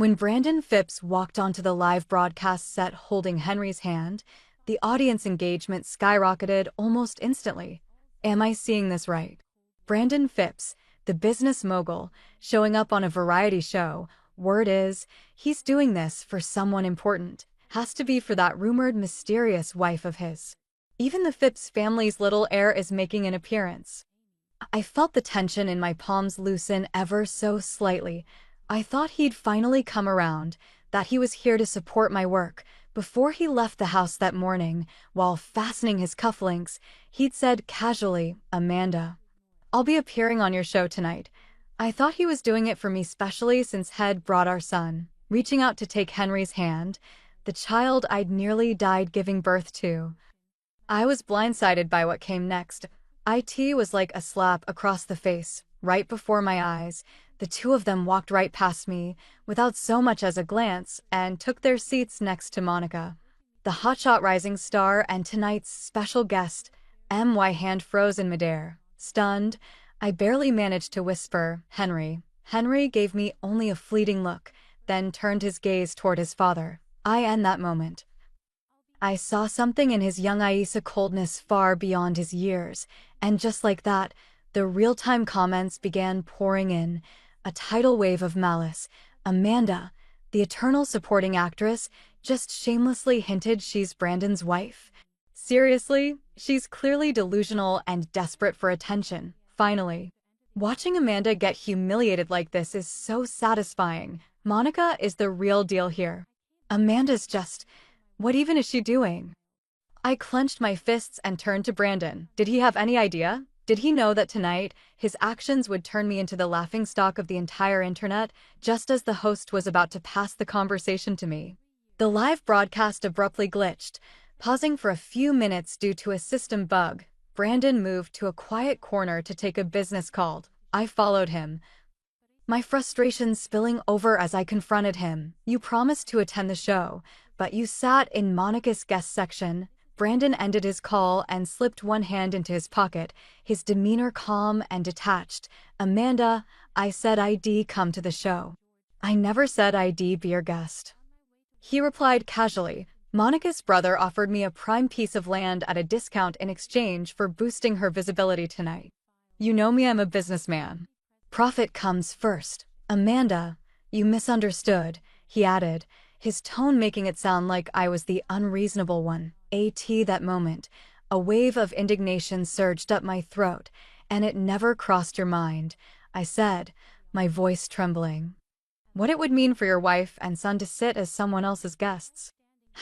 When Brandon Phipps walked onto the live broadcast set holding Henry's hand, the audience engagement skyrocketed almost instantly. Am I seeing this right? Brandon Phipps, the business mogul, showing up on a variety show. Word is, he's doing this for someone important. Has to be for that rumored mysterious wife of his. Even the Phipps family's little heir is making an appearance. I felt the tension in my palms loosen ever so slightly. I thought he'd finally come around, that he was here to support my work. Before he left the house that morning, while fastening his cufflinks, he'd said casually, "Amanda, I'll be appearing on your show tonight." I thought he was doing it for me specially since Head brought our son, reaching out to take Henry's hand, the child I'd nearly died giving birth to. I was blindsided by what came next. It was like a slap across the face, right before my eyes. The two of them walked right past me, without so much as a glance, and took their seats next to Monica, the hotshot rising star and tonight's special guest. My hand froze in midair. Stunned, I barely managed to whisper, "Henry." Henry gave me only a fleeting look, then turned his gaze toward his father. In that moment, I saw something in his young eyes, a coldness far beyond his years, and just like that, the real-time comments began pouring in, a tidal wave of malice. Amanda, the eternal supporting actress, just shamelessly hinted she's Brandon's wife. Seriously, she's clearly delusional and desperate for attention. Finally, watching Amanda get humiliated like this is so satisfying. Monica is the real deal here. Amanda's just... what even is she doing? I clenched my fists and turned to Brandon. Did he have any idea? Did he know that tonight, his actions would turn me into the laughingstock of the entire internet, just as the host was about to pass the conversation to me? The live broadcast abruptly glitched, pausing for a few minutes due to a system bug. Brandon moved to a quiet corner to take a business call. I followed him, my frustration spilling over as I confronted him. "You promised to attend the show, but you sat in Monica's guest section." Brandon ended his call and slipped one hand into his pocket, his demeanor calm and detached. "Amanda, I said I'd come to the show. I never said I'd be your guest," he replied casually. "Monica's brother offered me a prime piece of land at a discount in exchange for boosting her visibility tonight. You know me, I'm a businessman. Profit comes first." "Amanda, you misunderstood," he added, his tone making it sound like I was the unreasonable one. That moment, a wave of indignation surged up my throat. "And it never crossed your mind," I said, my voice trembling, "what it would mean for your wife and son to sit as someone else's guests?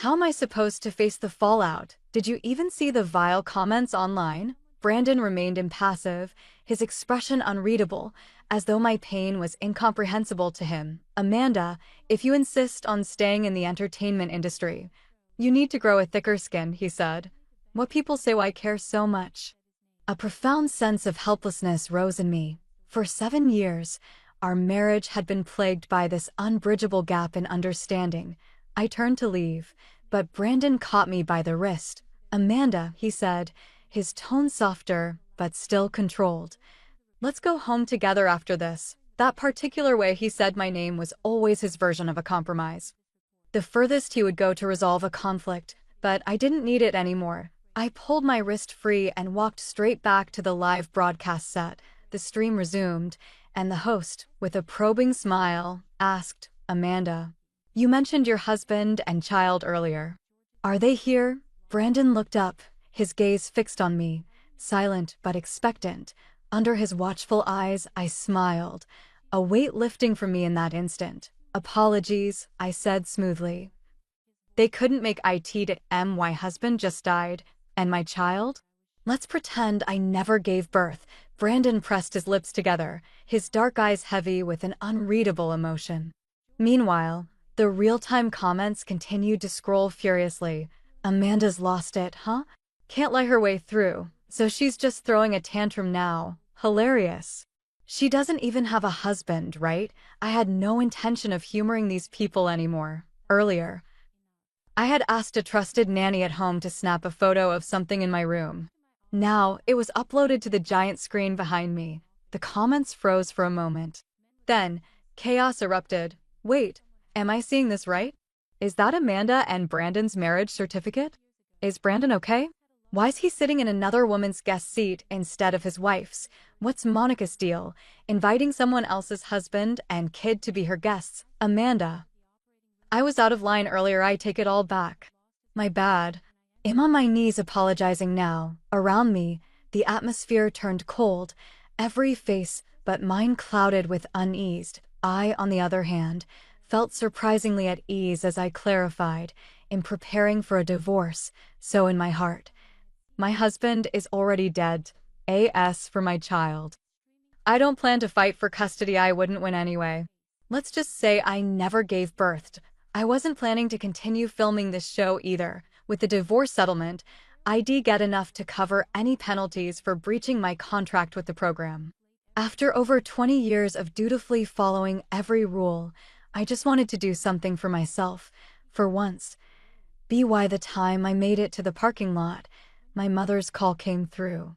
How am I supposed to face the fallout? Did you even see the vile comments online?" Brandon remained impassive, his expression unreadable, as though my pain was incomprehensible to him. "Amanda, if you insist on staying in the entertainment industry, you need to grow a thicker skin," he said. "What people say, why care so much?" A profound sense of helplessness rose in me. For 7 years, our marriage had been plagued by this unbridgeable gap in understanding. I turned to leave, but Brandon caught me by the wrist. "Amanda," he said, his tone softer, but still controlled. "Let's go home together after this." That particular way he said my name was always his version of a compromise. The furthest he would go to resolve a conflict, but I didn't need it anymore. I pulled my wrist free and walked straight back to the live broadcast set. The stream resumed, and the host, with a probing smile, asked, "Amanda, you mentioned your husband and child earlier. Are they here?" Brandon looked up, his gaze fixed on me, silent but expectant. Under his watchful eyes, I smiled, a weight lifting from me in that instant. "Apologies," I said smoothly. "They couldn't make it to my husband just died. And my child? Let's pretend I never gave birth." Brandon pressed his lips together, his dark eyes heavy with an unreadable emotion. Meanwhile, the real-time comments continued to scroll furiously. "Amanda's lost it, huh? Can't lie her way through, so she's just throwing a tantrum now. Hilarious. She doesn't even have a husband, right?" I had no intention of humoring these people anymore. Earlier, I had asked a trusted nanny at home to snap a photo of something in my room. Now, it was uploaded to the giant screen behind me. The comments froze for a moment. Then, chaos erupted. "Wait, Am I seeing this right? Is that Amanda and Brandon's marriage certificate? Is Brandon okay? Why is he sitting in another woman's guest seat instead of his wife's? What's Monica's deal? Inviting someone else's husband and kid to be her guests. Amanda. I was out of line earlier, I take it all back. My bad. I'm on my knees apologizing now. Around me, the atmosphere turned cold, every face but mine clouded with unease. I, on the other hand, felt surprisingly at ease as I clarified, in preparing for a divorce, so in my heart. My husband is already dead. AS for my child. I don't plan to fight for custody, I wouldn't win anyway. Let's just say I never gave birth. I wasn't planning to continue filming this show either. With the divorce settlement, I'd get enough to cover any penalties for breaching my contract with the program. After over 20 years of dutifully following every rule, I just wanted to do something for myself, for once. By the time I made it to the parking lot, my mother's call came through.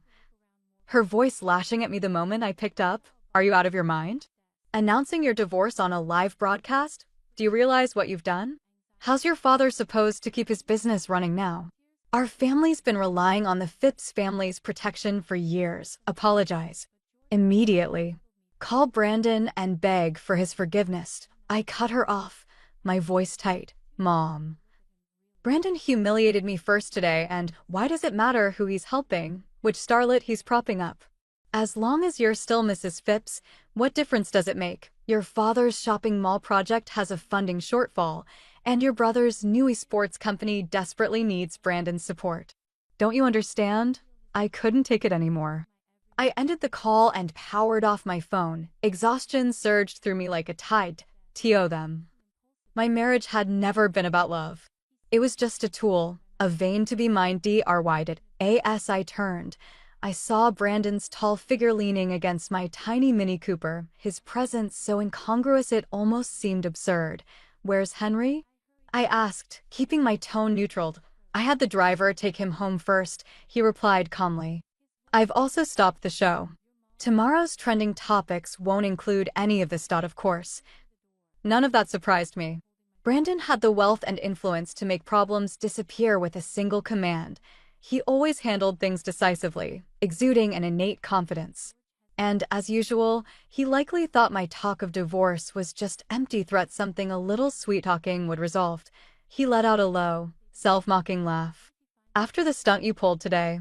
Her voice lashing at me the moment I picked up. Are you out of your mind? Announcing your divorce on a live broadcast? Do you realize what you've done? How's your father supposed to keep his business running now? Our family's been relying on the Phipps family's protection for years. Apologize. Immediately. Call Brandon and beg for his forgiveness. I cut her off, my voice tight. Mom. Brandon humiliated me first today, and why does it matter who he's helping, which starlet he's propping up? As long as you're still Mrs. Phipps, what difference does it make? Your father's shopping mall project has a funding shortfall, and your brother's new esports company desperately needs Brandon's support. Don't you understand? I couldn't take it anymore. I ended the call and powered off my phone. Exhaustion surged through me like a tide. To them. My marriage had never been about love. It was just a tool, a vein to be mined. Dry. As I turned, I saw Brandon's tall figure leaning against my tiny Mini Cooper, his presence so incongruous it almost seemed absurd. Where's Henry? I asked, keeping my tone neutral. I had the driver take him home first, he replied calmly. I've also stopped the show. Tomorrow's trending topics won't include any of this. Of course. None of that surprised me. Brandon had the wealth and influence to make problems disappear with a single command. He always handled things decisively, exuding an innate confidence. And, as usual, he likely thought my talk of divorce was just empty threat, something a little sweet-talking would resolve. He let out a low, self-mocking laugh. After the stunt you pulled today,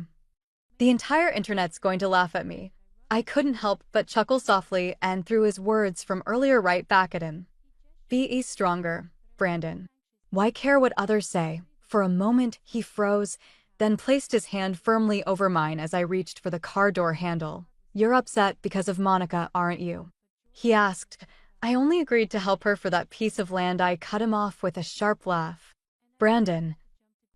the entire internet's going to laugh at me. I couldn't help but chuckle softly and threw his words from earlier right back at him. Be stronger, Brandon. Why care what others say? For a moment, he froze, then placed his hand firmly over mine as I reached for the car door handle. You're upset because of Monica, aren't you? He asked. I only agreed to help her for that piece of land. I cut him off with a sharp laugh. Brandon,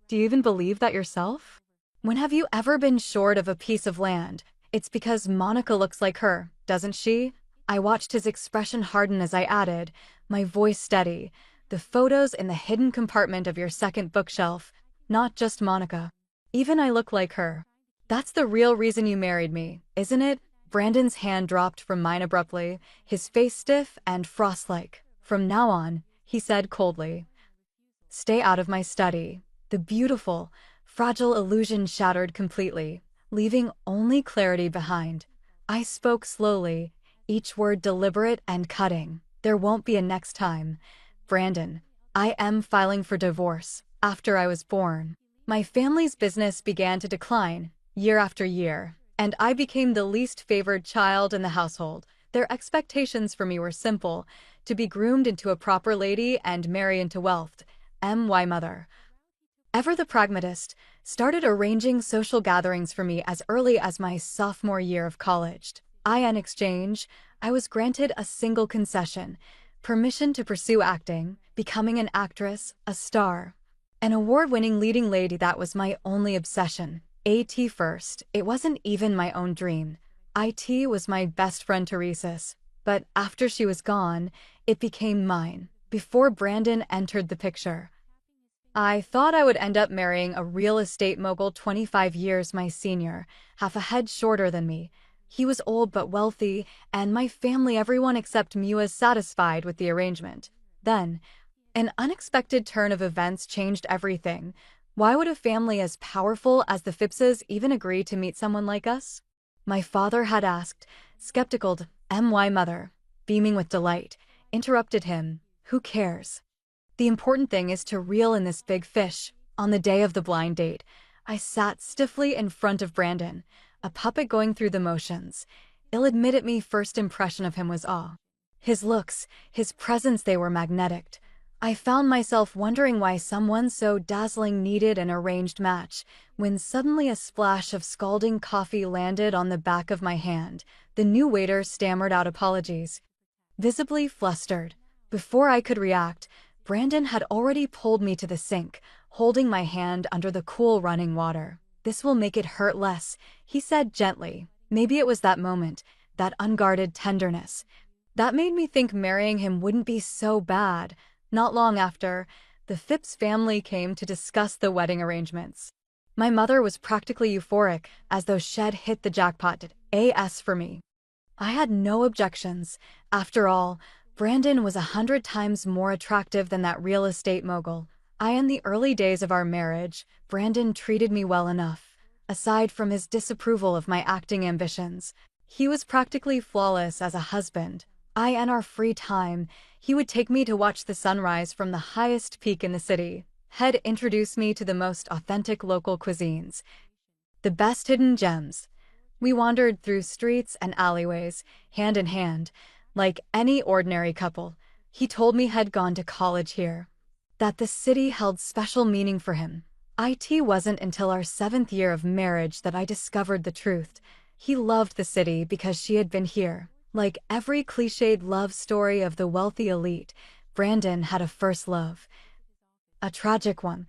do you even believe that yourself? When have you ever been short of a piece of land? It's because Monica looks like her, doesn't she? I watched his expression harden as I added, my voice steady. The photos in the hidden compartment of your second bookshelf, not just Monica. Even I look like her. That's the real reason you married me, isn't it? Brandon's hand dropped from mine abruptly, his face stiff and frost-like. From now on, he said coldly. Stay out of my study. The beautiful, fragile illusion shattered completely, leaving only clarity behind. I spoke slowly, each word deliberate and cutting. There won't be a next time. Brandon, I am filing for divorce. After I was born, my family's business began to decline, year after year, and I became the least favored child in the household. Their expectations for me were simple, to be groomed into a proper lady and marry into wealth. My mother, ever the pragmatist, started arranging social gatherings for me as early as my sophomore year of college. In exchange, I was granted a single concession, permission to pursue acting, becoming an actress, a star. An award-winning leading lady, that was my only obsession. First, it wasn't even my own dream. It was my best friend Teresa's, but after she was gone, it became mine, before Brandon entered the picture. I thought I would end up marrying a real estate mogul 25 years my senior, half a head shorter than me. He was old but wealthy, and my family, everyone except me, was satisfied with the arrangement. Then, An unexpected turn of events changed everything. Why would a family as powerful as the Phippses even agree to meet someone like us? My father had asked, skeptical. My mother, beaming with delight, interrupted him. Who cares? The important thing is to reel in this big fish. On the day of the blind date, I sat stiffly in front of Brandon, a puppet going through the motions. I'll admit it, my first impression of him was awe. His looks, his presence, they were magnetic. I found myself wondering why someone so dazzling needed an arranged match, when suddenly a splash of scalding coffee landed on the back of my hand. The new waiter stammered out apologies. Visibly flustered. Before I could react, Brandon had already pulled me to the sink, holding my hand under the cool running water. This will make it hurt less, he said gently. Maybe it was that moment, that unguarded tenderness, that made me think marrying him wouldn't be so bad. Not long after, the Phipps family came to discuss the wedding arrangements. My mother was practically euphoric, as though she'd hit the jackpot. As for me, I had no objections. After all, Brandon was 100 times more attractive than that real estate mogul. In the early days of our marriage, Brandon treated me well enough. Aside from his disapproval of my acting ambitions, he was practically flawless as a husband. In our free time, he would take me to watch the sunrise from the highest peak in the city. He'd introduce me to the most authentic local cuisines, the best hidden gems. We wandered through streets and alleyways, hand in hand, like any ordinary couple. He told me he'd gone to college here, that the city held special meaning for him. It wasn't until our 7th year of marriage that I discovered the truth. He loved the city because she had been here. Like every cliched love story of the wealthy elite, Brandon had a first love. A tragic one.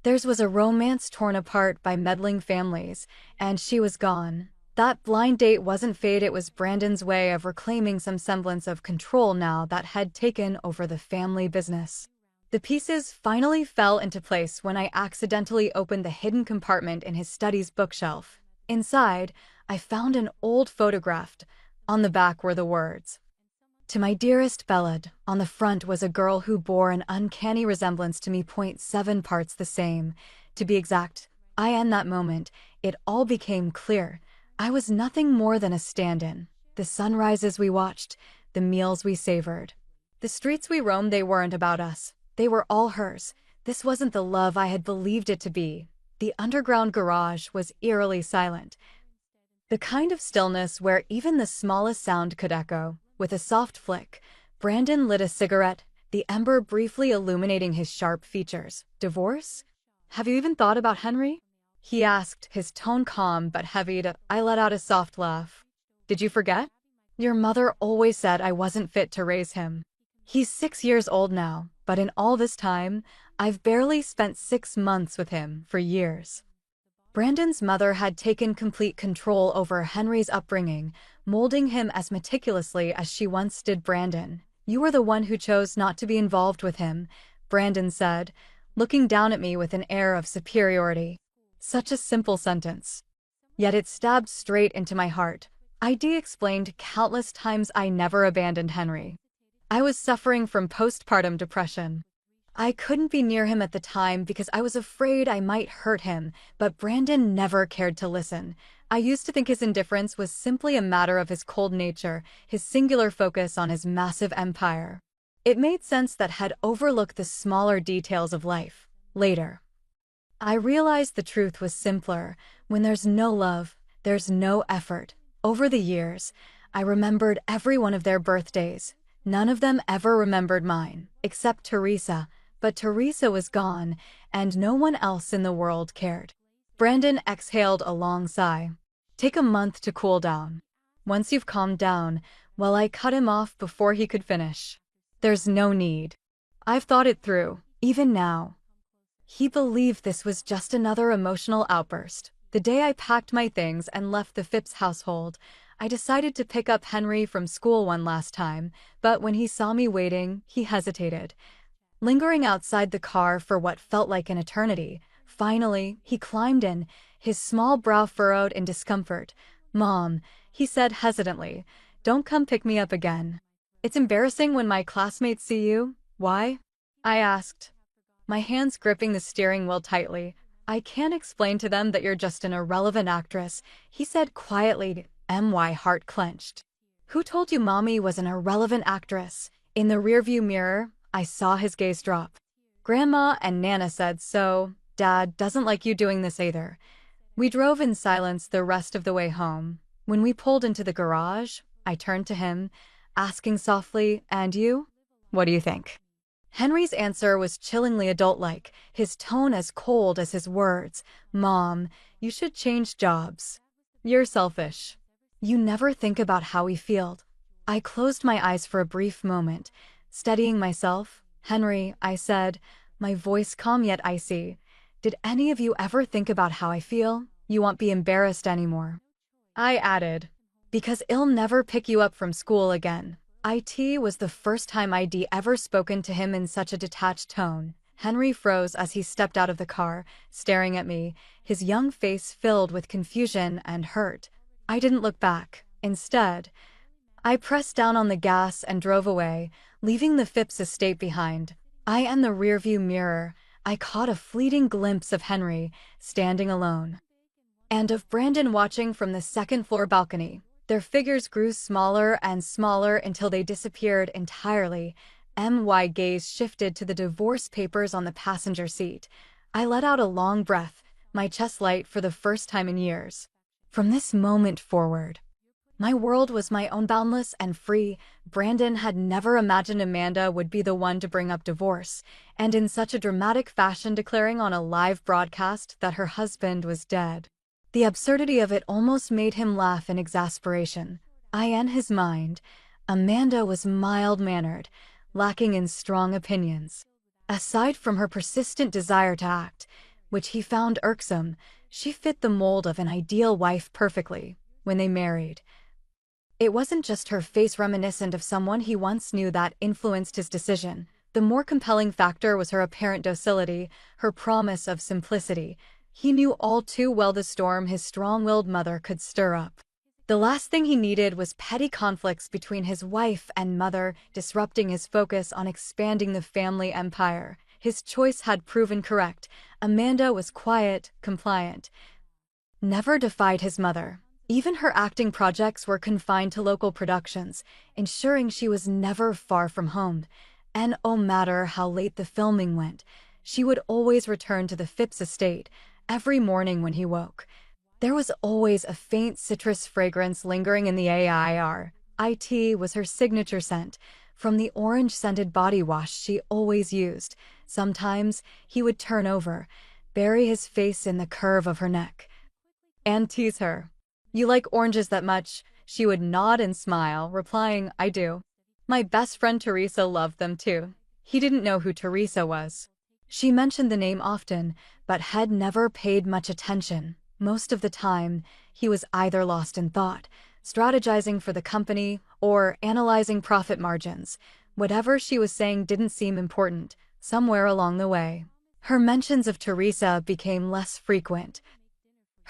Theirs was a romance torn apart by meddling families, and she was gone. That blind date wasn't fate, it was Brandon's way of reclaiming some semblance of control now that had taken over the family business. The pieces finally fell into place when I accidentally opened the hidden compartment in his study's bookshelf. Inside, I found an old photograph. On the back were the words, "To my dearest Bellad." On the front was a girl who bore an uncanny resemblance to me, 0.7 parts the same. To be exact, in that moment, it all became clear. I was nothing more than a stand-in. The sunrises we watched, the meals we savored, the streets we roamed, they weren't about us. They were all hers. This wasn't the love I had believed it to be. The underground garage was eerily silent. The kind of stillness where even the smallest sound could echo. With a soft flick, Brandon lit a cigarette, the ember briefly illuminating his sharp features. "Divorce? Have you even thought about Henry?" he asked, his tone calm but heavy. I let out a soft laugh. "Did you forget? Your mother always said I wasn't fit to raise him. He's 6 years old now, but in all this time, I've barely spent 6 months with him. For years." Brandon's mother had taken complete control over Henry's upbringing, molding him as meticulously as she once did Brandon. "You were the one who chose not to be involved with him," Brandon said, looking down at me with an air of superiority. Such a simple sentence. Yet it stabbed straight into my heart. Explained countless times I never abandoned Henry. I was suffering from postpartum depression. I couldn't be near him at the time because I was afraid I might hurt him, but Brandon never cared to listen. I used to think his indifference was simply a matter of his cold nature, his singular focus on his massive empire. It made sense that had overlooked the smaller details of life. Later, I realized the truth was simpler. When there's no love, there's no effort. Over the years, I remembered every one of their birthdays. None of them ever remembered mine, except Teresa. But Teresa was gone, and no one else in the world cared. Brandon exhaled a long sigh. "Take a month to cool down. Once you've calmed down," well, I cut him off before he could finish. "There's no need. I've thought it through, even now." He believed this was just another emotional outburst. The day I packed my things and left the Phipps household, I decided to pick up Henry from school one last time, but when he saw me waiting, he hesitated, lingering outside the car for what felt like an eternity. Finally, he climbed in, his small brow furrowed in discomfort. "Mom," he said hesitantly, "don't come pick me up again. It's embarrassing when my classmates see you." "Why?" I asked, my hands gripping the steering wheel tightly. I can't explain to them that you're just an irrelevant actress, he said quietly, my heart clenched. Who told you Mommy was an irrelevant actress? In the rearview mirror, I saw his gaze drop. Grandma and Nana said so. Dad doesn't like you doing this either. We drove in silence the rest of the way home. When we pulled into the garage, I turned to him, asking softly, and you? What do you think? Henry's answer was chillingly adult-like, his tone as cold as his words. Mom, you should change jobs. You're selfish. You never think about how we feel. I closed my eyes for a brief moment, steadying myself. Henry, I said, my voice calm yet icy. Did any of you ever think about how I feel? You won't be embarrassed anymore. I added, because I'll never pick you up from school again. It was the first time I'd ever spoken to him in such a detached tone. Henry froze as he stepped out of the car, staring at me, his young face filled with confusion and hurt. I didn't look back. Instead, I pressed down on the gas and drove away, leaving the Phipps estate behind. In the rearview mirror, I caught a fleeting glimpse of Henry, standing alone, and of Brandon watching from the second-floor balcony. Their figures grew smaller and smaller until they disappeared entirely. My gaze shifted to the divorce papers on the passenger seat. I let out a long breath, my chest light for the first time in years. From this moment forward, my world was my own, boundless and free. Brandon had never imagined Amanda would be the one to bring up divorce, and in such a dramatic fashion declaring on a live broadcast that her husband was dead. The absurdity of it almost made him laugh in exasperation. In his mind, Amanda was mild-mannered, lacking in strong opinions. Aside from her persistent desire to act, which he found irksome, she fit the mold of an ideal wife perfectly. When they married, it wasn't just her face reminiscent of someone he once knew that influenced his decision. The more compelling factor was her apparent docility, her promise of simplicity. He knew all too well the storm his strong-willed mother could stir up. The last thing he needed was petty conflicts between his wife and mother, disrupting his focus on expanding the family empire. His choice had proven correct. Amanda was quiet, compliant, never defied his mother. Even her acting projects were confined to local productions, ensuring she was never far from home. And no matter how late the filming went, she would always return to the Phipps estate. Every morning when he woke, there was always a faint citrus fragrance lingering in the air. It was her signature scent, from the orange-scented body wash she always used. Sometimes he would turn over, bury his face in the curve of her neck, and tease her. You like oranges that much? She would nod and smile, replying, I do. My best friend Teresa loved them too. He didn't know who Teresa was. She mentioned the name often, but had never paid much attention. Most of the time, he was either lost in thought, strategizing for the company, or analyzing profit margins. Whatever she was saying didn't seem important. Somewhere along the way, her mentions of Teresa became less frequent,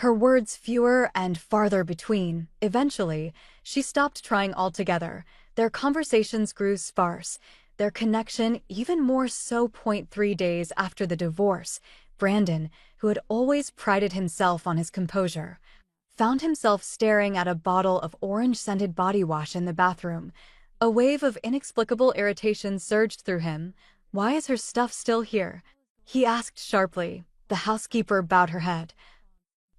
her words fewer and farther between. Eventually, she stopped trying altogether. Their conversations grew sparse, their connection even more so. 3 days after the divorce, Brandon, who had always prided himself on his composure, found himself staring at a bottle of orange-scented body wash in the bathroom. A wave of inexplicable irritation surged through him. Why is her stuff still here? He asked sharply. The housekeeper bowed her head,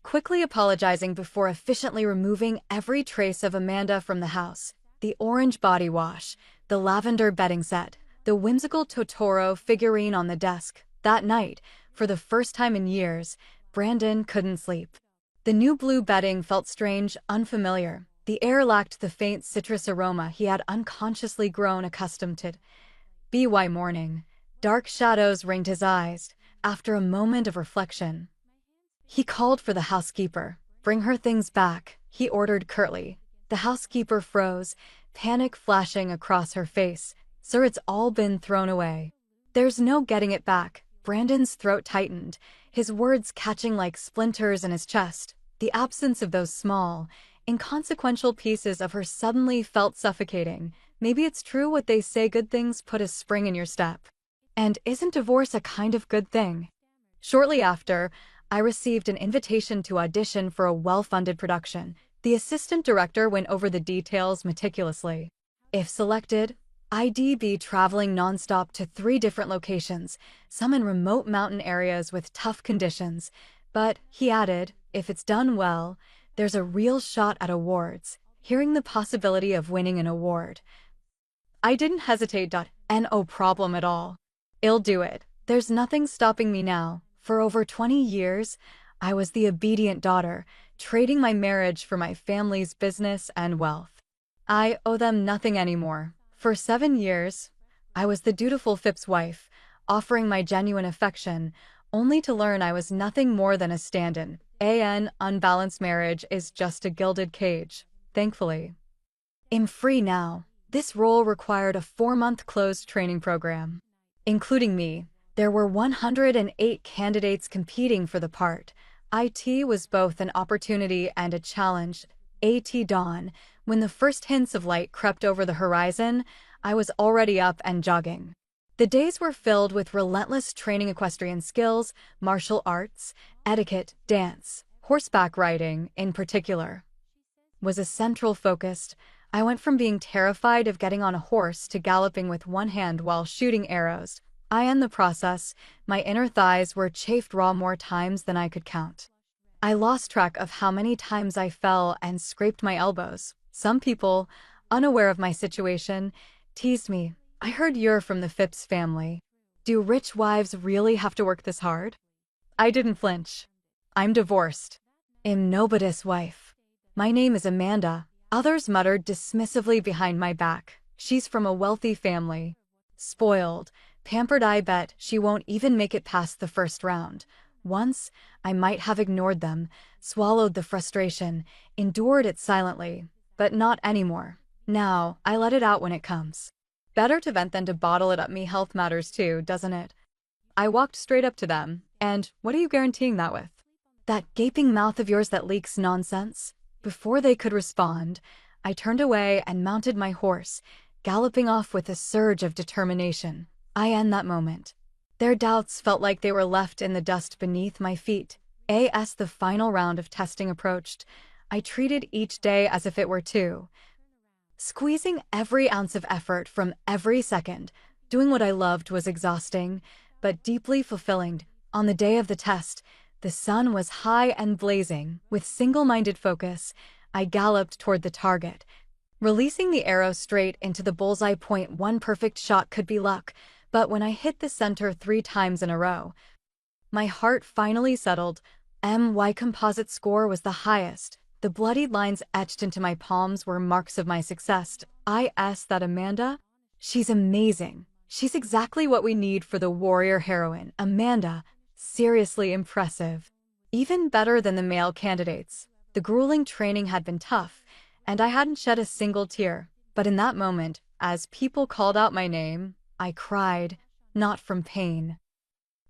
quickly apologizing before efficiently removing every trace of Amanda from the house. The orange body wash, the lavender bedding set, the whimsical Totoro figurine on the desk. That night, for the first time in years, Brandon couldn't sleep. The new blue bedding felt strange, unfamiliar. The air lacked the faint citrus aroma he had unconsciously grown accustomed to. By morning, dark shadows ringed his eyes. After a moment of reflection, he called for the housekeeper. Bring her things back, he ordered curtly. The housekeeper froze, panic flashing across her face. Sir, it's all been thrown away. There's no getting it back. Brandon's throat tightened, his words catching like splinters in his chest. The absence of those small, inconsequential pieces of her suddenly felt suffocating. Maybe it's true what they say, good things put a spring in your step. And isn't divorce a kind of good thing? Shortly after, I received an invitation to audition for a well-funded production. The assistant director went over the details meticulously. If selected, I'd be traveling nonstop to 3 different locations, some in remote mountain areas with tough conditions. But, he added, if it's done well, there's a real shot at awards. Hearing the possibility of winning an award, I didn't hesitate. No problem at all. I'll do it. There's nothing stopping me now. For over 20 years, I was the obedient daughter, trading my marriage for my family's business and wealth. I owe them nothing anymore. For 7 years, I was the dutiful Phipps' wife, offering my genuine affection, only to learn I was nothing more than a stand-in. An unbalanced marriage is just a gilded cage. Thankfully, I'm free now. This role required a 4-month closed training program. Including me, there were 108 candidates competing for the part. It was both an opportunity and a challenge. At dawn, when the first hints of light crept over the horizon, I was already up and jogging. The days were filled with relentless training. Equestrian skills, martial arts, etiquette, dance, horseback riding, in particular, was a central focus. I went from being terrified of getting on a horse to galloping with one hand while shooting arrows. In the process, my inner thighs were chafed raw more times than I could count. I lost track of how many times I fell and scraped my elbows. Some people, unaware of my situation, teased me. I heard you're from the Phipps family. Do rich wives really have to work this hard? I didn't flinch. I'm divorced. I'm nobody's wife. My name is Amanda. Others muttered dismissively behind my back. She's from a wealthy family. Spoiled, pampered. I bet she won't even make it past the first round. Once, I might have ignored them, swallowed the frustration, endured it silently, but not anymore. Now, I let it out when it comes. Better to vent than to bottle it up. Me health matters too, doesn't it? I walked straight up to them, and what are you guaranteeing that with? That gaping mouth of yours that leaks nonsense? Before they could respond, I turned away and mounted my horse, galloping off with a surge of determination. In that moment, their doubts felt like they were left in the dust beneath my feet. As the final round of testing approached, I treated each day as if it were two, squeezing every ounce of effort from every second. Doing what I loved was exhausting, but deeply fulfilling. On the day of the test, the sun was high and blazing. With single-minded focus, I galloped toward the target, releasing the arrow straight into the bullseye point. One perfect shot could be luck, but when I hit the center 3 times in a row, my heart finally settled. My composite score was the highest. The bloodied lines etched into my palms were marks of my success. That Amanda? She's amazing. She's exactly what we need for the warrior heroine. Amanda, seriously impressive. Even better than the male candidates. The grueling training had been tough, and I hadn't shed a single tear. But in that moment, as people called out my name, I cried, not from pain,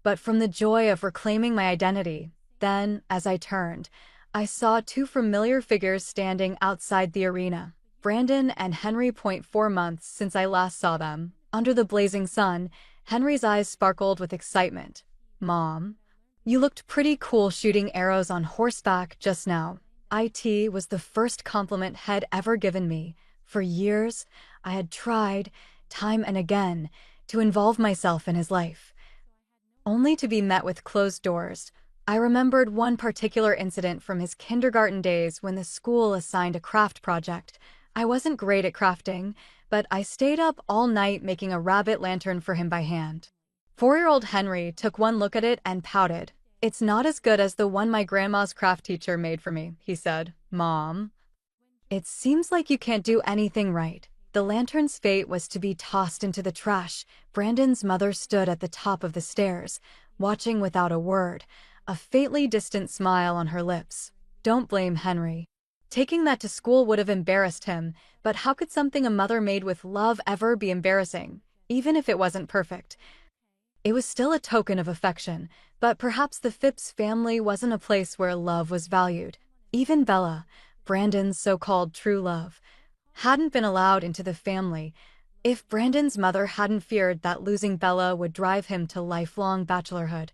but from the joy of reclaiming my identity. Then, as I turned, I saw 2 familiar figures standing outside the arena. Brandon and Henry. 4 months since I last saw them. Under the blazing sun, Henry's eyes sparkled with excitement. Mom, you looked pretty cool shooting arrows on horseback just now. It was the first compliment He'd ever given me. For years, I had tried, time and again, to involve myself in his life, only to be met with closed doors. I remembered one particular incident from his kindergarten days when the school assigned a craft project. I wasn't great at crafting, but I stayed up all night making a rabbit lantern for him by hand. 4-year-old Henry took one look at it and pouted. It's not as good as the one my grandma's craft teacher made for me, he said. Mom, it seems like you can't do anything right. The lantern's fate was to be tossed into the trash. Brandon's mother stood at the top of the stairs, watching without a word, a faintly distant smile on her lips. Don't blame Henry. Taking that to school would have embarrassed him, but how could something a mother made with love ever be embarrassing, even if it wasn't perfect? It was still a token of affection, but perhaps the Phipps family wasn't a place where love was valued. Even Bella, Brandon's so-called true love, hadn't been allowed into the family. If Brandon's mother hadn't feared that losing Bella would drive him to lifelong bachelorhood,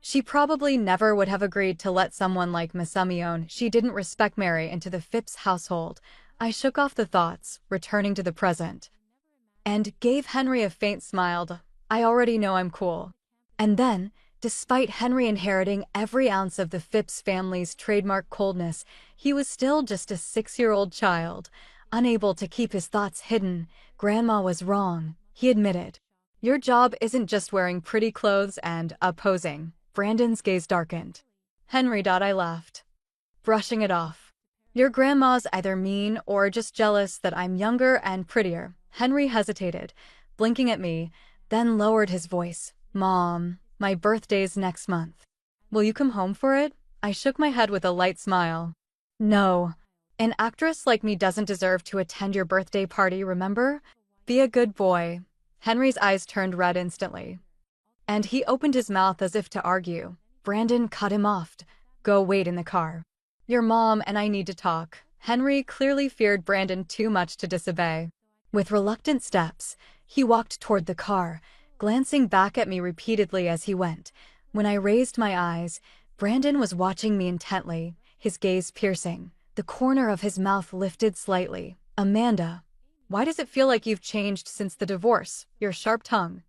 she probably never would have agreed to let someone like Masamione she didn't respect marry into the Phipps household. I shook off the thoughts, returning to the present, and gave Henry a faint smile. I already know I'm cool. And then, despite Henry inheriting every ounce of the Phipps family's trademark coldness, he was still just a 6-year-old child, unable to keep his thoughts hidden. Grandma was wrong, he admitted. Your job isn't just wearing pretty clothes and posing. Brandon's gaze darkened. Henry. I laughed, brushing it off. Your grandma's either mean or just jealous that I'm younger and prettier. Henry hesitated, blinking at me, then lowered his voice. Mom, my birthday's next month. Will you come home for it? I shook my head with a light smile. No. An actress like me doesn't deserve to attend your birthday party, remember? Be a good boy. Henry's eyes turned red instantly, and he opened his mouth as if to argue. Brandon cut him off. Go wait in the car. Your mom and I need to talk. Henry clearly feared Brandon too much to disobey. With reluctant steps, he walked toward the car, glancing back at me repeatedly as he went. When I raised my eyes, Brandon was watching me intently, his gaze piercing. The corner of his mouth lifted slightly. Amanda, why does it feel like you've changed since the divorce? Your sharp tongue,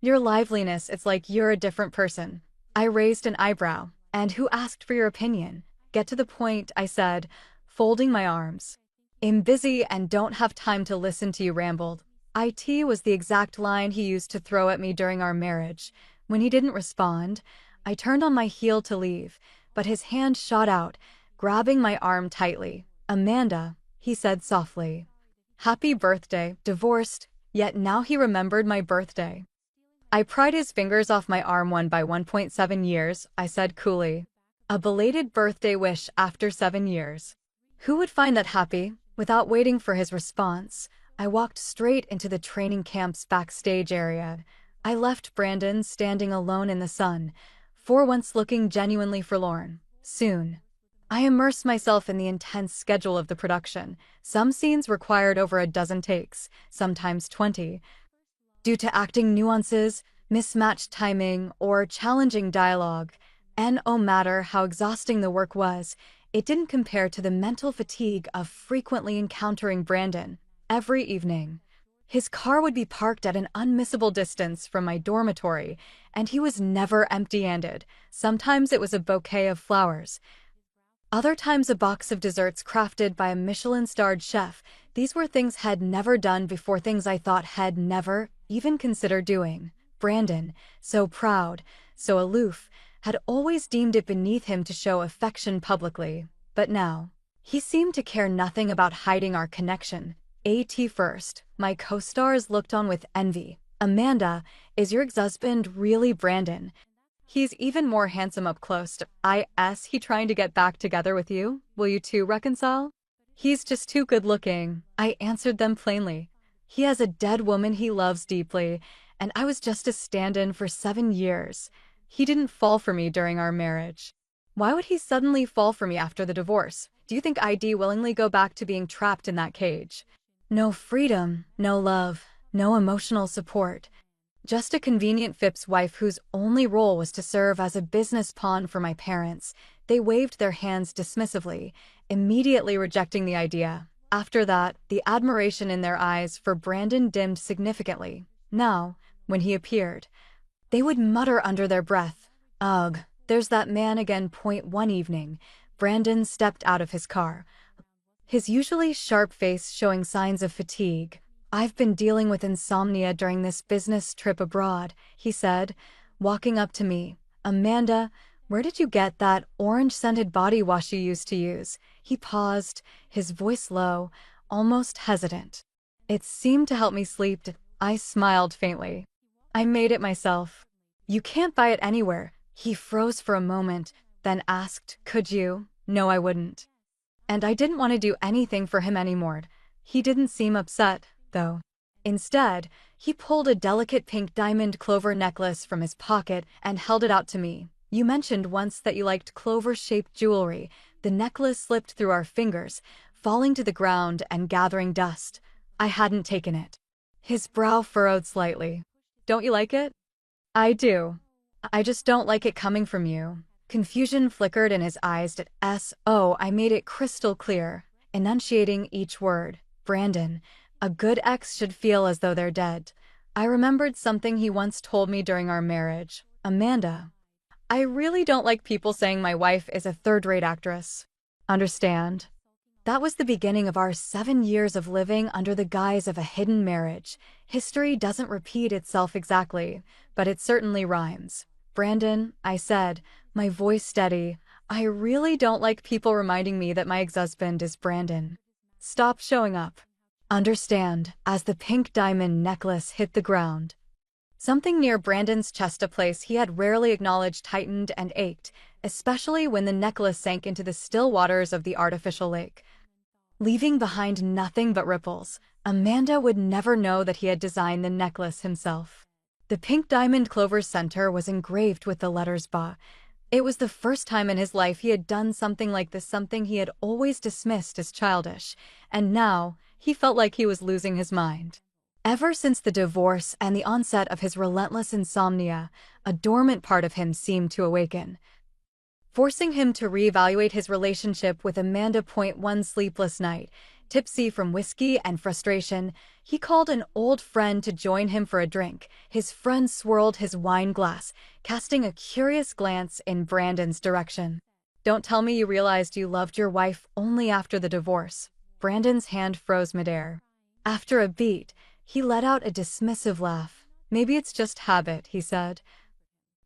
your liveliness, it's like you're a different person. I raised an eyebrow. And who asked for your opinion? Get to the point, I said, folding my arms. I'm busy and don't have time to listen to you rambled. It was the exact line he used to throw at me during our marriage. When he didn't respond, I turned on my heel to leave, but his hand shot out, grabbing my arm tightly. Amanda, he said softly. Happy birthday. Divorced, yet now he remembered my birthday. I pried his fingers off my arm. 1 by 1.7 years, I said coolly. A belated birthday wish after 7 years. Who would find that happy? Without waiting for his response, I walked straight into the training camp's backstage area. I left Brandon standing alone in the sun, for once looking genuinely forlorn. Soon, I immersed myself in the intense schedule of the production. Some scenes required over a dozen takes, sometimes 20. Due to acting nuances, mismatched timing, or challenging dialogue, and no matter how exhausting the work was, it didn't compare to the mental fatigue of frequently encountering Brandon every evening. His car would be parked at an unmissable distance from my dormitory, and he was never empty-handed. Sometimes it was a bouquet of flowers, other times a box of desserts crafted by a Michelin-starred chef. These were things I'd never done before, things I thought I'd never even consider doing. Brandon, so proud, so aloof, had always deemed it beneath him to show affection publicly. But now, he seemed to care nothing about hiding our connection. At first, my co-stars looked on with envy. Amanda, is your ex-husband really Brandon? He's even more handsome up close. Is he trying to get back together with you? Will you two reconcile? He's just too good looking. I answered them plainly. He has a dead woman he loves deeply, and I was just a stand-in for 7 years. He didn't fall for me during our marriage. Why would he suddenly fall for me after the divorce? Do you think I'd willingly go back to being trapped in that cage? No freedom, no love, no emotional support. Just a convenient Phipps wife whose only role was to serve as a business pawn for my parents. They waved their hands dismissively, immediately rejecting the idea. After that, the admiration in their eyes for Brandon dimmed significantly. Now, when he appeared, they would mutter under their breath, "Ugh, there's that man again." One evening, Brandon stepped out of his car, his usually sharp face showing signs of fatigue. I've been dealing with insomnia during this business trip abroad, he said, walking up to me. Amanda, where did you get that orange-scented body wash you used to use? He paused, his voice low, almost hesitant. It seemed to help me sleep. I smiled faintly. I made it myself. You can't buy it anywhere. He froze for a moment, then asked, could you? No, I wouldn't. And I didn't want to do anything for him anymore. He didn't seem upset, though. Instead, he pulled a delicate pink diamond clover necklace from his pocket and held it out to me. You mentioned once that you liked clover-shaped jewelry. The necklace slipped through our fingers, falling to the ground and gathering dust. I hadn't taken it. His brow furrowed slightly. Don't you like it? I do. I just don't like it coming from you. Confusion flickered in his eyes at S.O. I made it crystal clear, enunciating each word. Brandon, a good ex should feel as though they're dead. I remembered something he once told me during our marriage. Amanda, I really don't like people saying my wife is a third-rate actress. Understand? That was the beginning of our 7 years of living under the guise of a hidden marriage. History doesn't repeat itself exactly, but it certainly rhymes. Brandon, I said, my voice steady, I really don't like people reminding me that my ex-husband is Brandon. Stop showing up. Understand, as the pink diamond necklace hit the ground. Something near Brandon's chest, a place he had rarely acknowledged, tightened and ached, especially when the necklace sank into the still waters of the artificial lake. Leaving behind nothing but ripples, Amanda would never know that he had designed the necklace himself. The pink diamond clover's center was engraved with the letters BA. It was the first time in his life he had done something like this, something he had always dismissed as childish, and now he felt like he was losing his mind. Ever since the divorce and the onset of his relentless insomnia, a dormant part of him seemed to awaken, forcing him to reevaluate his relationship with Amanda. One sleepless night, tipsy from whiskey and frustration, he called an old friend to join him for a drink. His friend swirled his wine glass, casting a curious glance in Brandon's direction. Don't tell me you realized you loved your wife only after the divorce. Brandon's hand froze midair. After a beat, he let out a dismissive laugh. Maybe it's just habit, he said.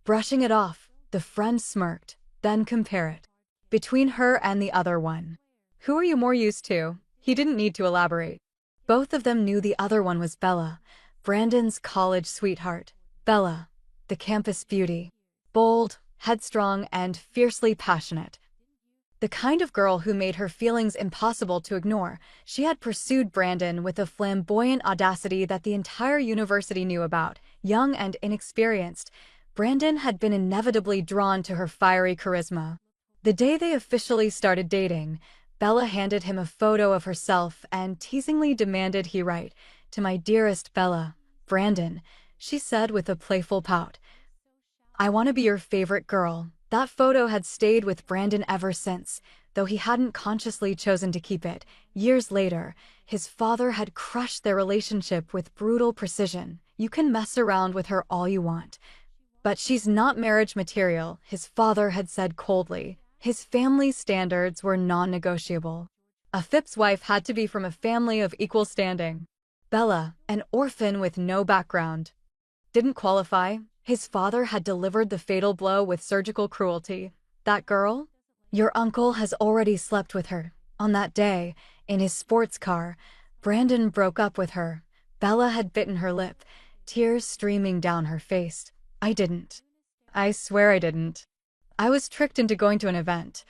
Brushing it off, the friend smirked. Then compare it. Between her and the other one. Who are you more used to? He didn't need to elaborate. Both of them knew the other one was Bella, Brandon's college sweetheart. Bella, the campus beauty. Bold, headstrong, and fiercely passionate. The kind of girl who made her feelings impossible to ignore. She had pursued Brandon with a flamboyant audacity that the entire university knew about. Young and inexperienced, Brandon had been inevitably drawn to her fiery charisma. The day they officially started dating, Bella handed him a photo of herself and teasingly demanded he write, "To my dearest Bella, Brandon," she said with a playful pout. "I want to be your favorite girl." That photo had stayed with Brandon ever since, though he hadn't consciously chosen to keep it. Years later, his father had crushed their relationship with brutal precision. "You can mess around with her all you want, but she's not marriage material," his father had said coldly. His family's standards were non-negotiable. A Phipps wife had to be from a family of equal standing. Bella, an orphan with no background, didn't qualify. His father had delivered the fatal blow with surgical cruelty. "That girl? Your uncle has already slept with her." On that day, in his sports car, Brandon broke up with her. Bella had bitten her lip, tears streaming down her face. "I didn't. I swear I didn't. I was tricked into going to an event.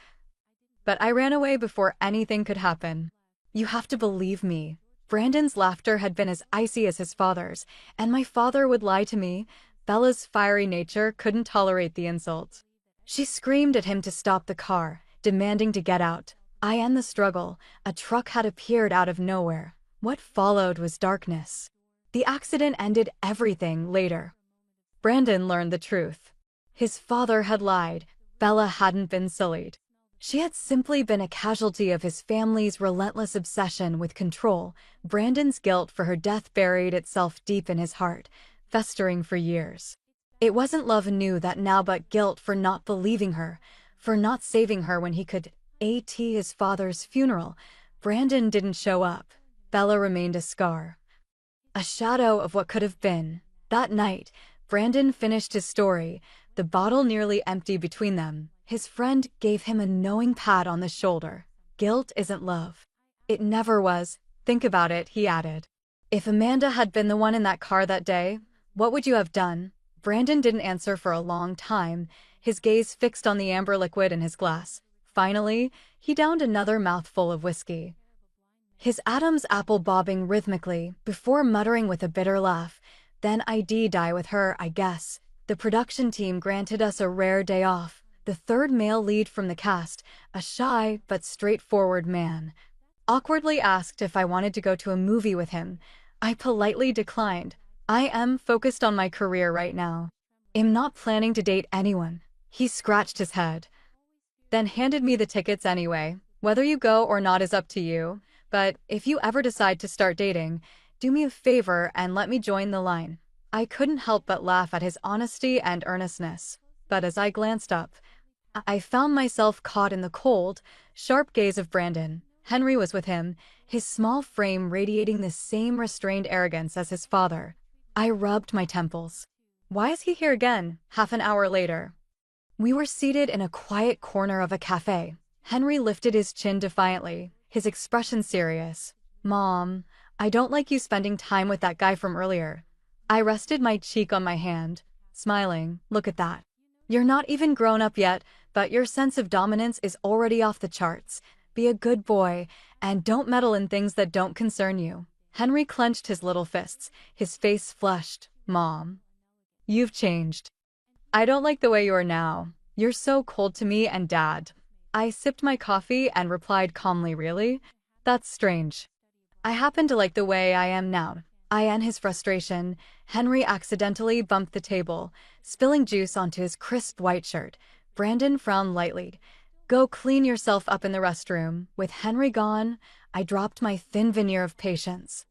But I ran away before anything could happen. You have to believe me." Brandon's laughter had been as icy as his father's, and my father would lie to me. Bella's fiery nature couldn't tolerate the insult. She screamed at him to stop the car, demanding to get out. I end the struggle. A truck had appeared out of nowhere. What followed was darkness. The accident ended everything. Later, Brandon learned the truth. His father had lied. Bella hadn't been sullied. She had simply been a casualty of his family's relentless obsession with control. Brandon's guilt for her death buried itself deep in his heart, festering for years. It wasn't love anew that now, but guilt for not believing her, for not saving her when he could. At his father's funeral, Brandon didn't show up. Bella remained a scar, a shadow of what could have been. That night, Brandon finished his story, the bottle nearly empty between them. His friend gave him a knowing pat on the shoulder. "Guilt isn't love. It never was. Think about it," he added. "If Amanda had been the one in that car that day, what would you have done?" Brandon didn't answer for a long time, his gaze fixed on the amber liquid in his glass. Finally, he downed another mouthful of whiskey, his Adam's apple bobbing rhythmically, before muttering with a bitter laugh, "Then I'd die with her, I guess. The production team granted us a rare day off." The third male lead from the cast, a shy but straightforward man, awkwardly asked if I wanted to go to a movie with him. I politely declined. I am focused on my career right now. I'm not planning to date anyone. He scratched his head, then handed me the tickets anyway. Whether you go or not is up to you, but if you ever decide to start dating, do me a favor and let me join the line. I couldn't help but laugh at his honesty and earnestness, but as I glanced up, I found myself caught in the cold, sharp gaze of Brandon. Henry was with him, his small frame radiating the same restrained arrogance as his father. I rubbed my temples. Why is he here again, half an hour later? We were seated in a quiet corner of a cafe. Henry lifted his chin defiantly, his expression serious. Mom, I don't like you spending time with that guy from earlier. I rested my cheek on my hand, smiling. Look at that. You're not even grown up yet, but your sense of dominance is already off the charts. Be a good boy, and don't meddle in things that don't concern you. Henry clenched his little fists, his face flushed. Mom, you've changed. I don't like the way you are now. You're so cold to me and Dad. I sipped my coffee and replied calmly, really? That's strange. I happen to like the way I am now. In his frustration, Henry accidentally bumped the table, spilling juice onto his crisp white shirt. Brandon frowned lightly. Go clean yourself up in the restroom. With Henry gone, I dropped my thin veneer of patience,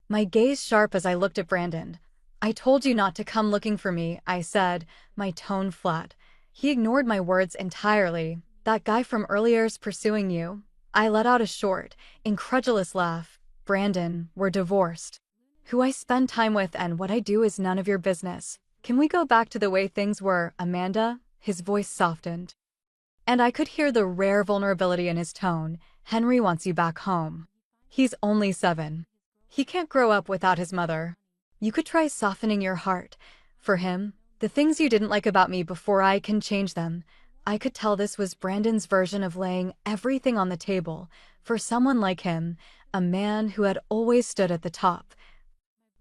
my gaze sharp as I looked at Brandon. I told you not to come looking for me, I said, my tone flat. He ignored my words entirely. That guy from earlier's pursuing you. I let out a short, incredulous laugh. Brandon, we're divorced. Who I spend time with and what I do is none of your business. Can we go back to the way things were, Amanda? His voice softened, and I could hear the rare vulnerability in his tone. Henry wants you back home. He's only 7. He can't grow up without his mother. You could try softening your heart. For him, the things you didn't like about me before I can change them. I could tell this was Brandon's version of laying everything on the table. For someone like him, a man who had always stood at the top.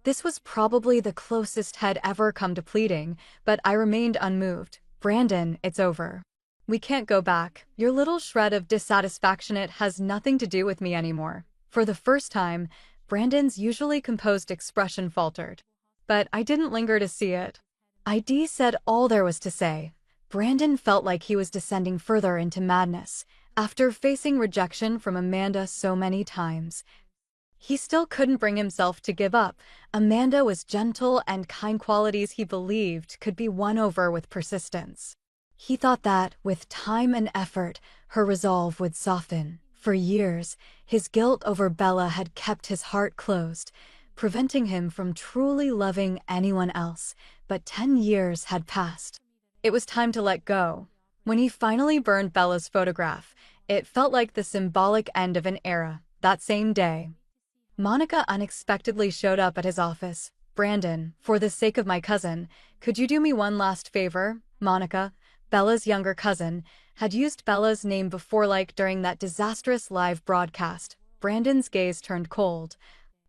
This was probably the closest had ever come to pleading, but I remained unmoved. Brandon, it's over. We can't go back. Your little shred of dissatisfaction has nothing to do with me anymore. For the first time, Brandon's usually composed expression faltered. But I didn't linger to see it. I said all there was to say. Brandon felt like he was descending further into madness. After facing rejection from Amanda so many times, he still couldn't bring himself to give up. Amanda was gentle and kind, qualities he believed could be won over with persistence. He thought that, with time and effort, her resolve would soften. For years, his guilt over Bella had kept his heart closed, preventing him from truly loving anyone else. But 10 years had passed. It was time to let go. When he finally burned Bella's photograph, it felt like the symbolic end of an era. That same day, Monica unexpectedly showed up at his office. Brandon, for the sake of my cousin, could you do me one last favor? Monica, Bella's younger cousin, had used Bella's name before, like during that disastrous live broadcast. Brandon's gaze turned cold,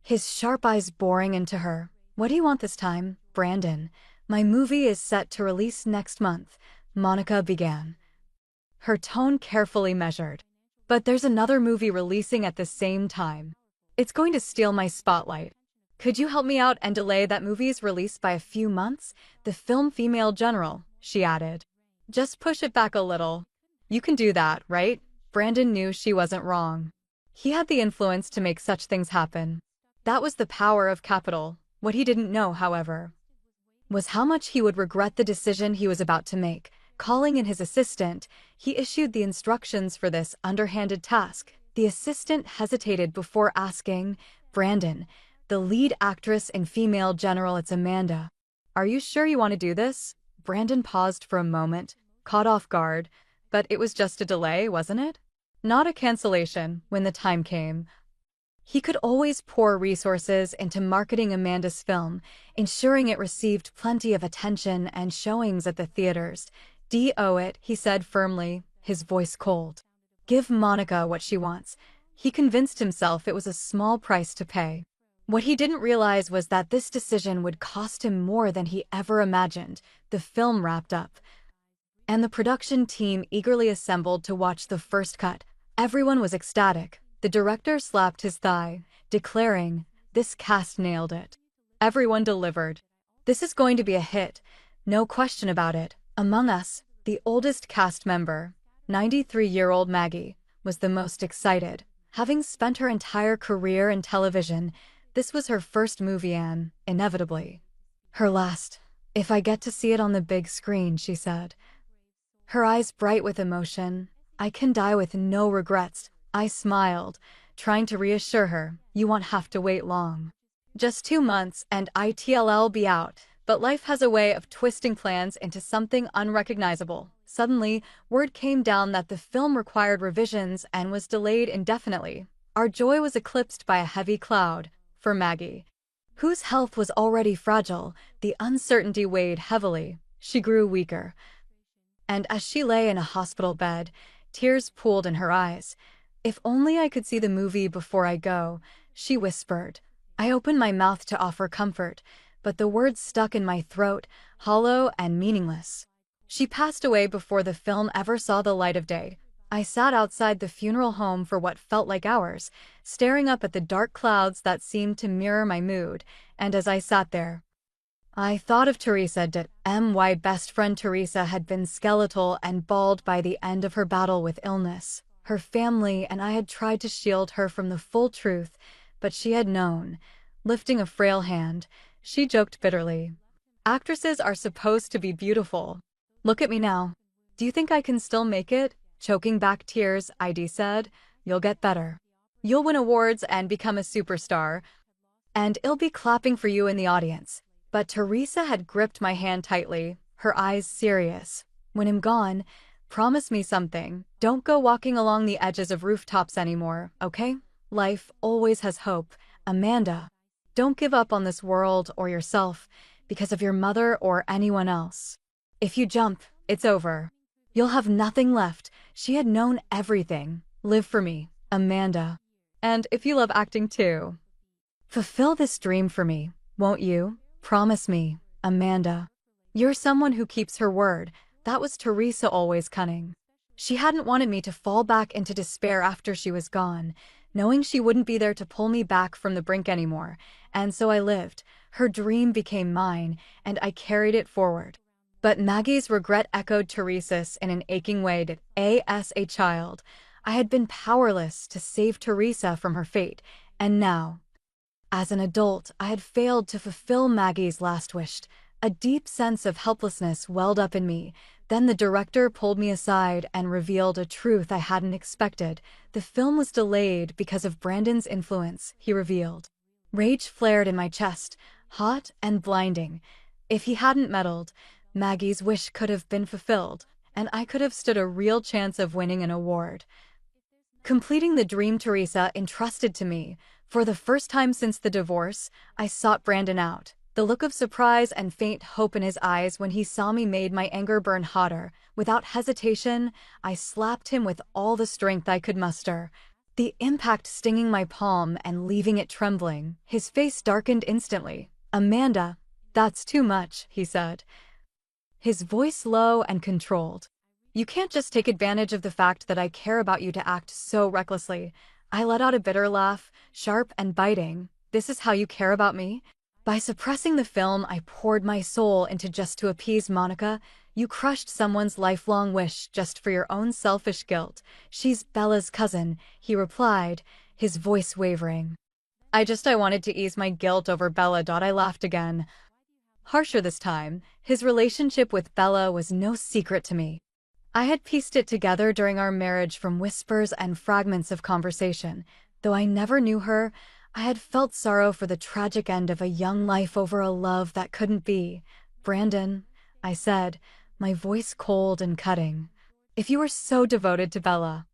his sharp eyes boring into her. What do you want this time, Brandon? My movie is set to release next month, Monica began, her tone carefully measured. But there's another movie releasing at the same time. It's going to steal my spotlight. Could you help me out and delay that movie's release by a few months? The film Female General, she added. Just push it back a little. You can do that, right? Brandon knew she wasn't wrong. He had the influence to make such things happen. That was the power of capital. What he didn't know, however, was how much he would regret the decision he was about to make. Calling in his assistant, he issued the instructions for this underhanded task. The assistant hesitated before asking, Brandon, the lead actress in Female General, it's Amanda. Are you sure you want to do this? Brandon paused for a moment, caught off guard, but it was just a delay, wasn't it? Not a cancellation. When the time came, he could always pour resources into marketing Amanda's film, ensuring it received plenty of attention and showings at the theaters. Do it, he said firmly, his voice cold. Give Monica what she wants. He convinced himself it was a small price to pay. What he didn't realize was that this decision would cost him more than he ever imagined. The film wrapped up, and the production team eagerly assembled to watch the first cut. Everyone was ecstatic. The director slapped his thigh, declaring, This cast nailed it. Everyone delivered. This is going to be a hit, no question about it. Among us, the oldest cast member, 93-year-old Maggie, was the most excited. Having spent her entire career in television, this was her first movie and, inevitably, her last. "If I get to see it on the big screen," she said, her eyes bright with emotion. "I can die with no regrets." I smiled, trying to reassure her. "You won't have to wait long. Just 2 months and it'll be out." But life has a way of twisting plans into something unrecognizable. Suddenly, word came down that the film required revisions and was delayed indefinitely. Our joy was eclipsed by a heavy cloud. For Maggie, whose health was already fragile, the uncertainty weighed heavily. She grew weaker, and as she lay in a hospital bed, tears pooled in her eyes. "If only I could see the movie before I go," she whispered. I opened my mouth to offer comfort, but the words stuck in my throat, hollow and meaningless. She passed away before the film ever saw the light of day. I sat outside the funeral home for what felt like hours, staring up at the dark clouds that seemed to mirror my mood, and as I sat there, I thought of Teresa. My best friend Teresa had been skeletal and bald by the end of her battle with illness. Her family and I had tried to shield her from the full truth, but she had known. Lifting a frail hand, she joked bitterly. "Actresses are supposed to be beautiful. Look at me now. Do you think I can still make it?" Choking back tears, I said, "You'll get better. You'll win awards and become a superstar, and I'll be clapping for you in the audience." But Teresa had gripped my hand tightly, her eyes serious. "When I'm gone, promise me something. Don't go walking along the edges of rooftops anymore, okay? Life always has hope, Amanda. Don't give up on this world or yourself because of your mother or anyone else. If you jump, it's over. You'll have nothing left." She had known everything. "Live for me, Amanda. And if you love acting too, fulfill this dream for me, won't you? Promise me, Amanda. You're someone who keeps her word." That was Teresa, always cunning. She hadn't wanted me to fall back into despair after she was gone, knowing she wouldn't be there to pull me back from the brink anymore. And so I lived. Her dream became mine, and I carried it forward. But Maggie's regret echoed Teresa's in an aching way. As a child, I had been powerless to save Teresa from her fate, and now, as an adult, I had failed to fulfill Maggie's last wish. A deep sense of helplessness welled up in me. Then the director pulled me aside and revealed a truth I hadn't expected. The film was delayed because of Brandon's influence, he revealed. Rage flared in my chest, hot and blinding. If he hadn't meddled, Maggie's wish could have been fulfilled, and I could have stood a real chance of winning an award. Completing the dream Teresa entrusted to me. For the first time since the divorce, I sought Brandon out. The look of surprise and faint hope in his eyes when he saw me made my anger burn hotter. Without hesitation, I slapped him with all the strength I could muster, the impact stinging my palm and leaving it trembling. His face darkened instantly. "Amanda, that's too much," he said, his voice low and controlled. "You can't just take advantage of the fact that I care about you to act so recklessly." I let out a bitter laugh, sharp and biting. "This is how you care about me? By suppressing the film I poured my soul into just to appease Monica? You crushed someone's lifelong wish just for your own selfish guilt." "She's Bella's cousin," he replied, his voice wavering. I wanted to ease my guilt over Bella." I laughed again, harsher this time. His relationship with Bella was no secret to me. I had pieced it together during our marriage from whispers and fragments of conversation. Though I never knew her, I had felt sorrow for the tragic end of a young life over a love that couldn't be. "Brandon," I said, my voice cold and cutting, "if you were so devoted to Bella,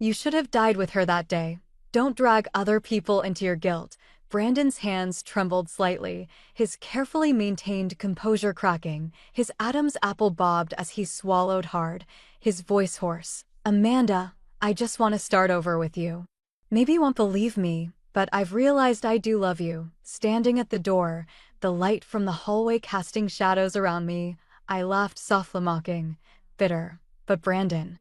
you should have died with her that day. Don't drag other people into your guilt." Brandon's hands trembled slightly, his carefully maintained composure cracking. His Adam's apple bobbed as he swallowed hard, his voice hoarse. "Amanda, I just want to start over with you. Maybe you won't believe me, but I've realized I do love you." Standing at the door, the light from the hallway casting shadows around me, I laughed softly, mocking. "Bitter. But Brandon,"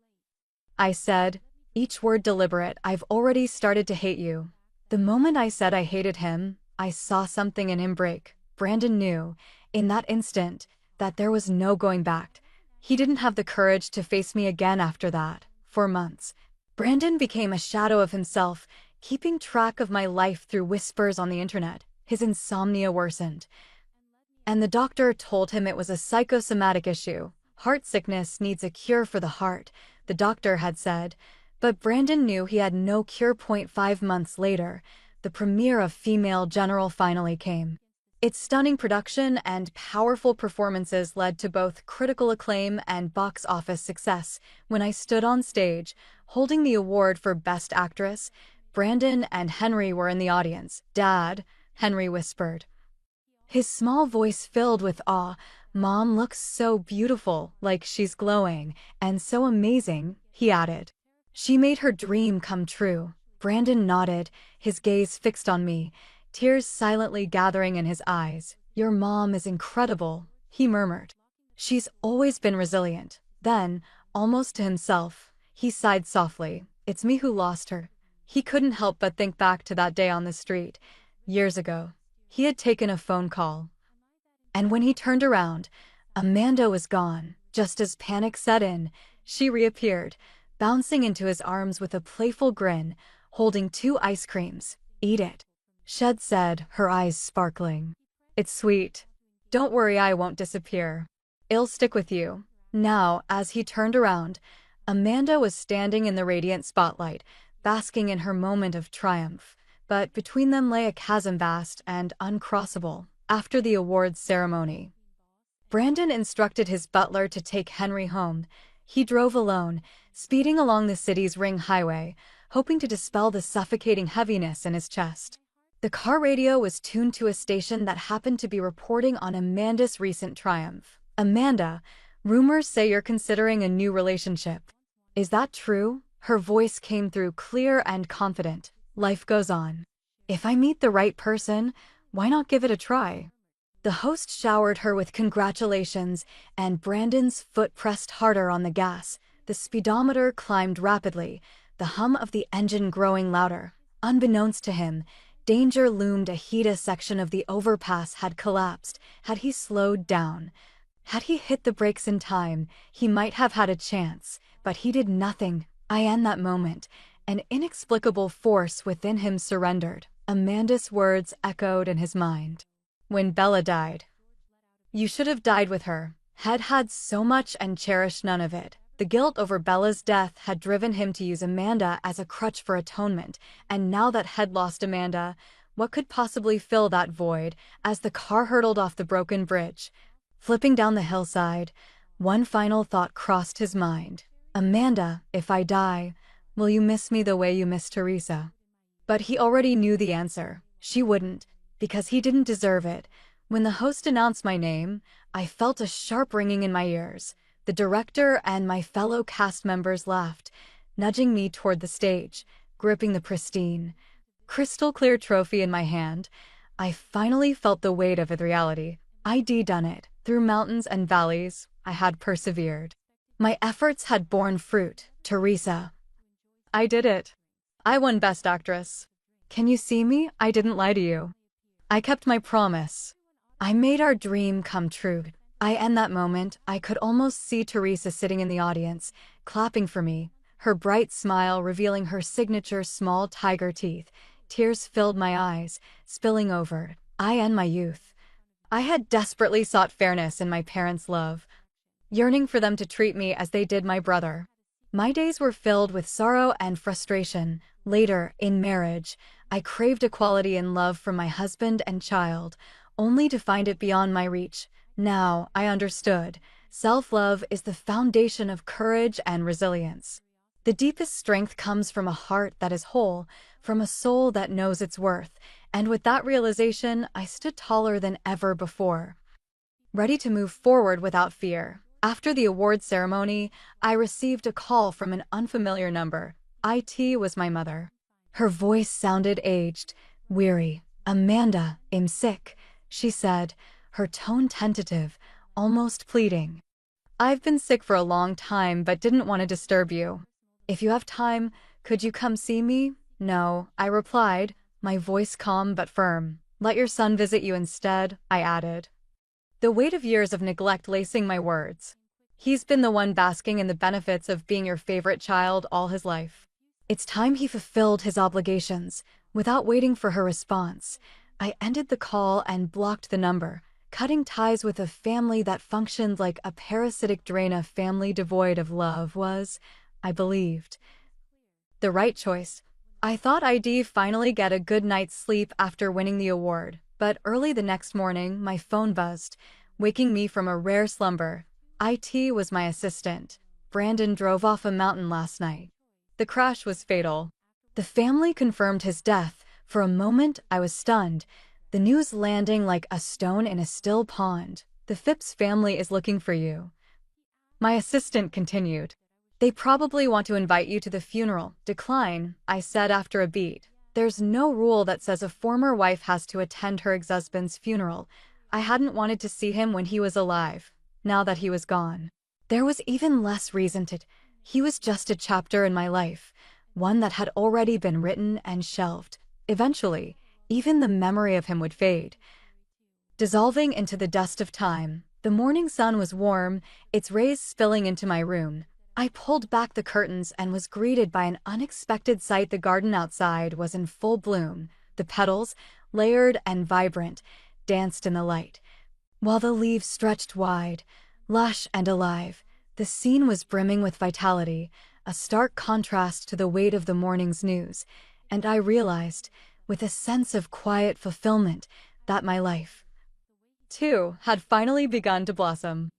I said, each word deliberate, "I've already started to hate you." The moment I said I hated him, I saw something in him break. Brandon knew, in that instant, that there was no going back. He didn't have the courage to face me again after that. For months, Brandon became a shadow of himself, keeping track of my life through whispers on the internet. His insomnia worsened, and the doctor told him it was a psychosomatic issue. Heart sickness needs a cure for the heart, the doctor had said. But Brandon knew he had no cure. 5 months later, the premiere of Female General finally came. Its stunning production and powerful performances led to both critical acclaim and box office success. When I stood on stage, holding the award for Best Actress, Brandon and Henry were in the audience. "Dad," Henry whispered, his small voice filled with awe. "Mom looks so beautiful, like she's glowing, and so amazing," he added. "She made her dream come true." Brandon nodded, his gaze fixed on me, tears silently gathering in his eyes. "Your mom is incredible," he murmured. "She's always been resilient." Then, almost to himself, he sighed softly. "It's me who lost her." He couldn't help but think back to that day on the street, years ago. He had taken a phone call, and when he turned around, Amanda was gone. Just as panic set in, she reappeared, bouncing into his arms with a playful grin, holding 2 ice creams. "Eat it," Shed said, her eyes sparkling. "It's sweet. Don't worry, I won't disappear. It'll stick with you." Now, as he turned around, Amanda was standing in the radiant spotlight, basking in her moment of triumph. But between them lay a chasm vast and uncrossable. After the awards ceremony, Brandon instructed his butler to take Henry home. He drove alone, speeding along the city's ring highway, hoping to dispel the suffocating heaviness in his chest. The car radio was tuned to a station that happened to be reporting on Amanda's recent triumph. "Amanda, rumors say you're considering a new relationship. Is that true?" Her voice came through clear and confident. "Life goes on. If I meet the right person, why not give it a try?" The host showered her with congratulations, and Brandon's foot pressed harder on the gas. The speedometer climbed rapidly, the hum of the engine growing louder. Unbeknownst to him, danger loomed ahead. A section of the overpass had collapsed. Had he slowed down, had he hit the brakes in time, he might have had a chance. But he did nothing. In that moment, an inexplicable force within him surrendered. Amanda's words echoed in his mind. "When Bella died, you should have died with her." Had had so much and cherished none of it. The guilt over Bella's death had driven him to use Amanda as a crutch for atonement, and now that Head lost Amanda, what could possibly fill that void? As the car hurtled off the broken bridge, flipping down the hillside, one final thought crossed his mind. "Amanda, if I die, will you miss me the way you miss Teresa?" But he already knew the answer. She wouldn't, because he didn't deserve it. When the host announced my name, I felt a sharp ringing in my ears. The director and my fellow cast members laughed, nudging me toward the stage. Gripping the pristine, crystal-clear trophy in my hand, I finally felt the weight of the reality. I'd done it. Through mountains and valleys, I had persevered. My efforts had borne fruit. Teresa, I did it. I won Best Actress. Can you see me? I didn't lie to you. I kept my promise. I made our dream come true. In that moment, I could almost see Teresa sitting in the audience, clapping for me, her bright smile revealing her signature small tiger teeth. Tears filled my eyes, spilling over. In my youth, I had desperately sought fairness in my parents' love, yearning for them to treat me as they did my brother. My days were filled with sorrow and frustration. Later, in marriage, I craved equality in love from my husband and child, only to find it beyond my reach. Now, I understood. Self-love is the foundation of courage and resilience. The deepest strength comes from a heart that is whole, from a soul that knows its worth. And with that realization, I stood taller than ever before, ready to move forward without fear. After the award ceremony, I received a call from an unfamiliar number. It was my mother. Her voice sounded aged, weary. "Amanda, I'm sick," she said, her tone tentative, almost pleading. "I've been sick for a long time but didn't want to disturb you. If you have time, could you come see me?" "No," I replied, my voice calm but firm. Let your son visit you instead, I added, the weight of years of neglect lacing my words. He's been the one basking in the benefits of being your favorite child all his life. It's time he fulfilled his obligations. Without waiting for her response, I ended the call and blocked the number, cutting ties with a family that functioned like a parasitic drain. A family devoid of love was, I believed, the right choice. I thought I'd finally get a good night's sleep after winning the award, but early the next morning my phone buzzed, waking me from a rare slumber. It was my assistant. Brandon drove off a mountain last night. The crash was fatal. The family confirmed his death. For a moment I was stunned, the news landing like a stone in a still pond. The Phipps family is looking for you. My assistant continued. They probably want to invite you to the funeral. Decline, I said after a beat. There's no rule that says a former wife has to attend her ex-husband's funeral. I hadn't wanted to see him when he was alive. Now that he was gone, there was even less reason to. He was just a chapter in my life, one that had already been written and shelved. Eventually, even the memory of him would fade, dissolving into the dust of time. The morning sun was warm, its rays spilling into my room. I pulled back the curtains and was greeted by an unexpected sight. The garden outside was in full bloom. The petals, layered and vibrant, danced in the light, while the leaves stretched wide, lush and alive. The scene was brimming with vitality, a stark contrast to the weight of the morning's news, and I realized, with a sense of quiet fulfillment, that my life, too, had finally begun to blossom.